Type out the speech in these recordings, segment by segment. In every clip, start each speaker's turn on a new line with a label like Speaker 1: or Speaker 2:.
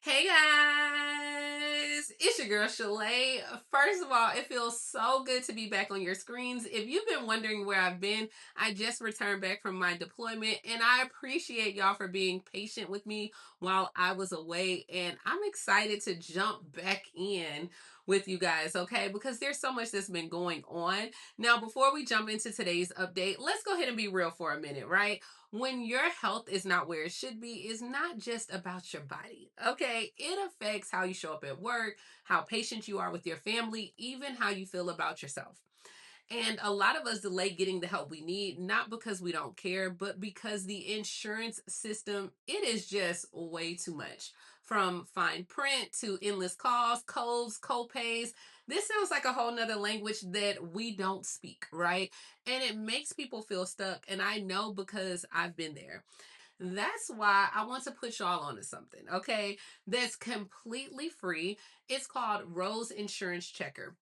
Speaker 1: Hey guys, it's your girl Shalae. First of all, it feels so good to be back on your screens. If you've been wondering where I've been, I just returned back from my deployment and I appreciate y'all for being patient with me while I was away. And I'm excited to jump back in with you guys, okay? Because there's so much that's been going on. Now, before we jump into today's update, let's go ahead and be real for a minute, right? When your health is not where it should be, it's not just about your body, okay? It affects how you show up at work, how patient you are with your family, even how you feel about yourself. And a lot of us delay getting the help we need, not because we don't care, but because the insurance system, it is just way too much. From fine print to endless calls, codes, co-pays. This sounds like a whole nother language that we don't speak, right? And it makes people feel stuck. And I know because I've been there. That's why I want to put y'all onto something, okay? That's completely free. It's called Rose Insurance Checker.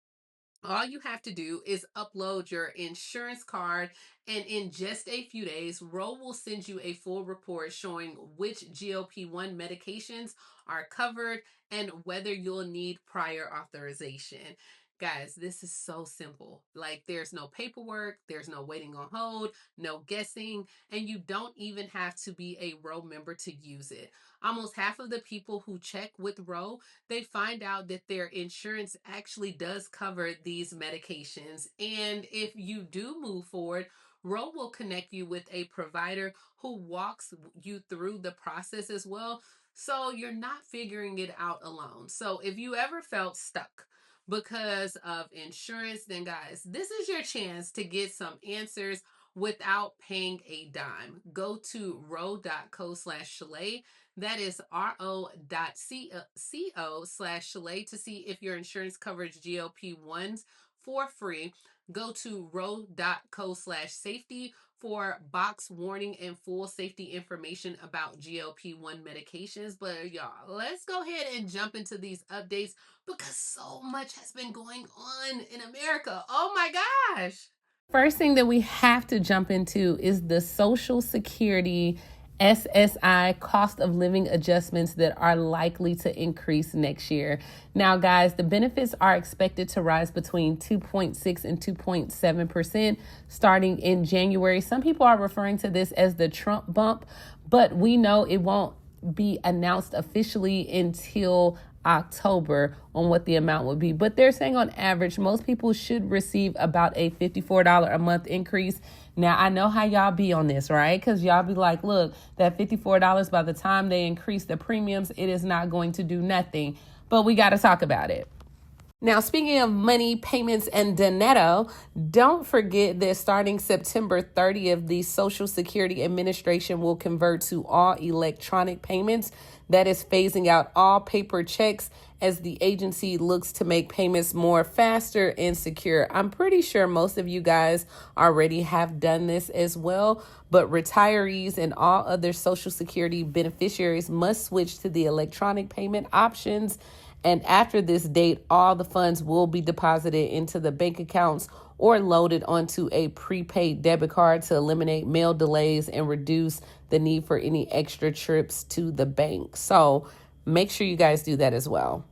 Speaker 1: All you have to do is upload your insurance card, and in just a few days, Ro will send you a full report showing which GLP-1 medications are covered and whether you'll need prior authorization. Guys, this is so simple. Like, there's no paperwork, there's no waiting on hold, no guessing, and you don't even have to be a Ro member to use it. Almost half of the people who check with Ro, they find out that their insurance actually does cover these medications. And if you do move forward, Ro will connect you with a provider who walks you through the process as well. So you're not figuring it out alone. So if you ever felt stuck because of insurance, then guys, this is your chance to get some answers without paying a dime. Go to ro.co/Shalae. That is ro.co/Shalae to see if your insurance covers GLP-1s for free. Go to ro.co/safety for box warning and full safety information about GLP-1 medications. But y'all, let's go ahead and jump into these updates because so much has been going on in America. Oh my gosh. First thing that we have to jump into is the Social Security SSI cost of living adjustments that are likely to increase next year. Now, guys, the benefits are expected to rise between 2.6 and 2.7% starting in January. Some people are referring to this as the Trump bump, but we know it won't be announced officially until October on what the amount would be. But they're saying on average, most people should receive about a $54 a month increase. Now, I know how y'all be on this, right? Because y'all be like, look, that $54, by the time they increase the premiums, it is not going to do nothing. But we got to talk about it. Now, speaking of money, payments, and dinero, don't forget that starting September 30th, the Social Security Administration will convert to all electronic payments. That is phasing out all paper checks as the agency looks to make payments more faster and secure. I'm pretty sure most of you guys already have done this as well, but retirees and all other Social Security beneficiaries must switch to the electronic payment options. And after this date, all the funds will be deposited into the bank accounts or loaded onto a prepaid debit card to eliminate mail delays and reduce the need for any extra trips to the bank. So make sure you guys do that as well.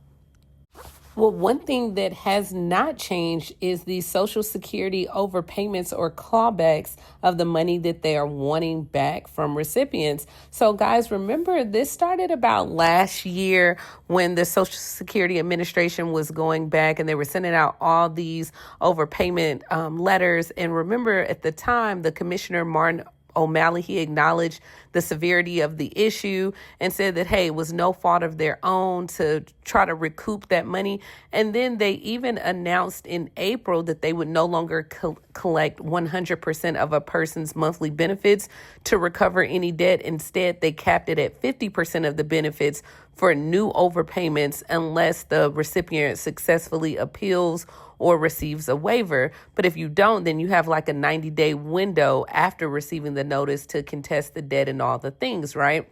Speaker 1: Well, one thing that has not changed is the Social Security overpayments or clawbacks of the money that they are wanting back from recipients. So, guys, remember this started about last year when the Social Security Administration was going back and they were sending out all these overpayment letters. And remember, at the time, the Commissioner Martin O'Malley, he acknowledged the severity of the issue and said that, hey, it was no fault of their own to try to recoup that money. And then they even announced in April that they would no longer collect 100% of a person's monthly benefits to recover any debt. Instead, they capped it at 50% of the benefits for new overpayments unless the recipient successfully appeals or receives a waiver. But if you don't, then you have like a 90-day window after receiving the notice to contest the debt and all the things, right?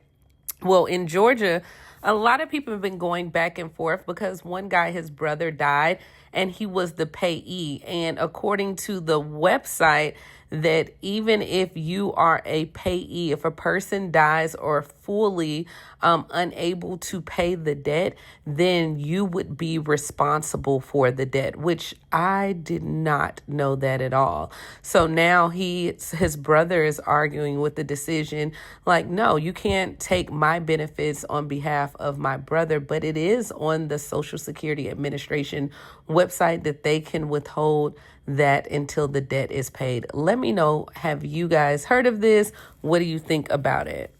Speaker 1: Well, in Georgia, a lot of people have been going back and forth because one guy, his brother died and he was the payee. And according to the website, that even if you are a payee, if a person dies or fully unable to pay the debt, then you would be responsible for the debt, which I did not know that at all. So now his brother is arguing with the decision, like, no, you can't take my benefits on behalf of my brother, but it is on the Social Security Administration website that they can withhold that until the debt is paid. Let me know, have you guys heard of this? What do you think about it?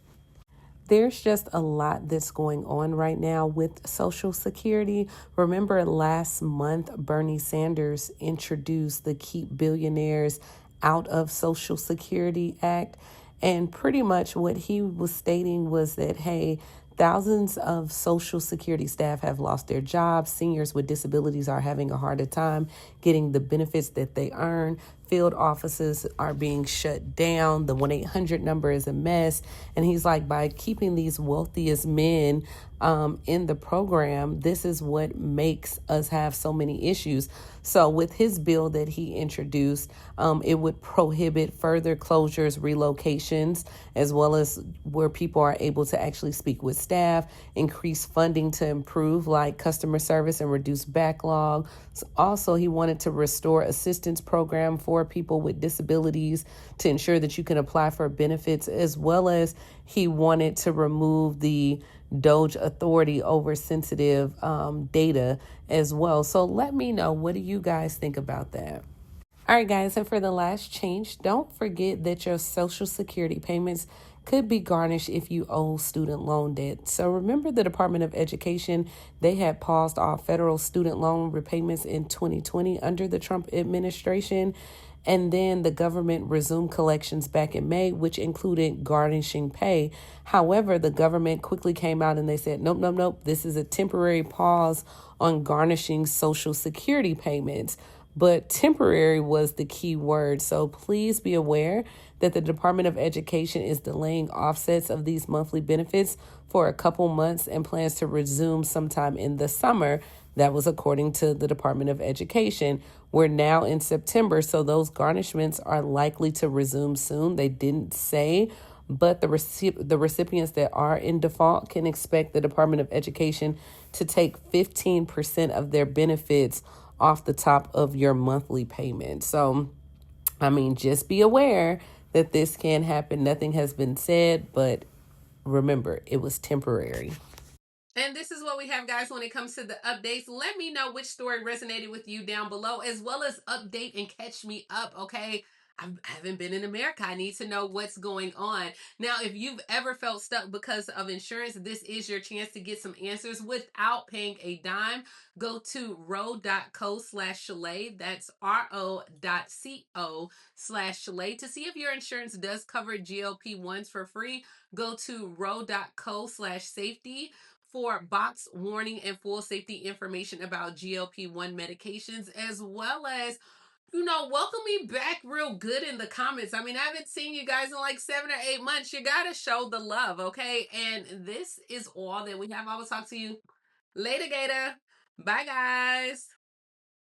Speaker 1: There's just a lot that's going on right now with Social Security. Remember last month, Bernie Sanders introduced the Keep Billionaires Out of Social Security Act. And pretty much what he was stating was that, hey, thousands of Social Security staff have lost their jobs. Seniors with disabilities are having a harder time getting the benefits that they earn. Field offices are being shut down. The 1-800 number is a mess. And he's like, by keeping these wealthiest men in the program, this is what makes us have so many issues. So with his bill that he introduced, it would prohibit further closures, relocations, as well as where people are able to actually speak with staff, increase funding to improve like customer service and reduce backlog. So also, he wanted to restore assistance program for people with disabilities to ensure that you can apply for benefits, as well as he wanted to remove the Doge authority over sensitive data as well. So let me know, what do you guys think about that? All right, guys, and for the last change, don't forget that your Social Security payments could be garnished if you owe student loan debt. So remember, the Department of Education, they had paused all federal student loan repayments in 2020 under the Trump administration. And then the government resumed collections back in May, which included garnishing pay. However, the government quickly came out and they said, nope, nope, nope. This is a temporary pause on garnishing Social Security payments. But temporary was the key word. So please be aware that the Department of Education is delaying offsets of these monthly benefits for a couple months and plans to resume sometime in the summer. That was according to the Department of Education. We're now in September, so those garnishments are likely to resume soon. They didn't say, but the recipients that are in default can expect the Department of Education to take 15% of their benefits off the top of your monthly payment. So, I mean, just be aware that this can happen. Nothing has been said, but remember, it was temporary. And this is what we have, guys, when it comes to the updates. Let me know which story resonated with you down below, as well as update and catch me up, okay? I haven't been in America. I need to know what's going on. Now, if you've ever felt stuck because of insurance, this is your chance to get some answers without paying a dime. Go to ro.co/Shalae. That's ro.co/Shalae to see if your insurance does cover GLP-1s for free. Go to ro.co/safety for box warning and full safety information about GLP-1 medications, as well as, welcome me back real good in the comments. I mean, I haven't seen you guys in like 7 or 8 months. You gotta show the love, okay? And this is all that we have. I will talk to you later, Gator. Bye, guys.